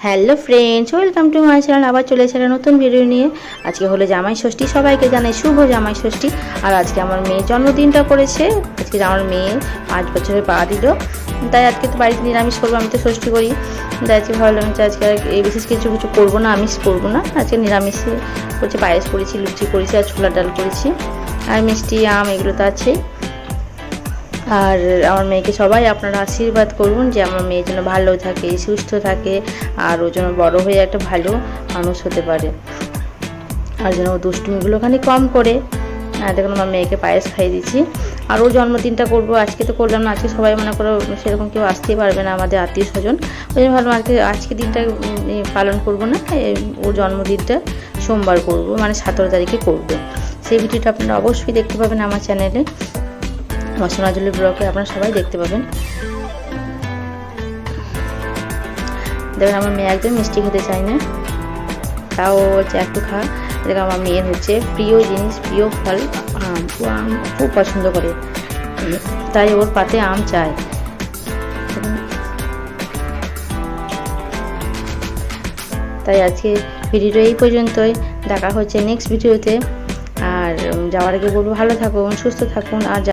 Hello friends, welcome to my channel. আবার চলে এসেছে নতুন ভিডিও নিয়ে। আজকে হলো জামাই ষষ্ঠী, সবাইকে জানাই শুভ জামাই ষষ্ঠী। আর আজকে আমার মেয়ের জন্মদিনটা করেছে। আজকে আমার মেয়ে 5 বছরে পা দিল, তাই আজকে তো বাড়িতে নিরামিষ করবো। আমি তো ষষ্ঠী করি, তাই আজকে ভাবলাম যে আজকে আর এই বিশেষ কিছু করবো না, আমিষ করবো না। আজকে নিরামিষে করছি, পায়েস করেছি, লুচি করেছি আর ছোলার ডাল করেছি, আর মিষ্টি আম এগুলো তো আছেই। আর আমার মেয়েকে সবাই আপনারা আশীর্বাদ করুন যে আমার মেয়ে যেন ভালো থাকে, সুস্থ থাকে, আর ও যেন বড় হয়ে একটা ভালো মানুষ হতে পারে, আর যেন ও দুষ্টুমিগুলো খানি কম করে। দেখুন আমার মেয়েকে পায়েস খাইয়ে দিচ্ছি। আর ওর জন্মদিনটা করবো, আজকে তো করলাম না। আজকে সবাই মনে করো সেরকম কেউ আসতেই পারবে না, আমাদের আত্মীয় স্বজন। ওই জন্য ভাবলাম আজকে দিনটা পালন করবো না, ওর জন্মদিনটা সোমবার করবো, মানে 17 তারিখে করবো। সেই ভিডিওটা আপনারা অবশ্যই দেখতে পাবেন আমার চ্যানেলে, আমার সোনাঝুলি ব্লগে আপনারা সবাই দেখতে পাবেন। দেখুন আমার মেয়ে একদম মিষ্টি খেতে চায় না, তাও হচ্ছে একটু খা। দেখুন আমার মেয়ের হচ্ছে প্রিয় জিনিস, প্রিয় ফল আম। ও আম খুব পছন্দ করে, তাই ওর পাতে আম চায়। তাই আজকে ভিডিওটা এই পর্যন্তই, দেখা হচ্ছে নেক্সট ভিডিওতে। আর যাওয়ার আগে বলবো ভালো থাকুন, সুস্থ থাকুন। আর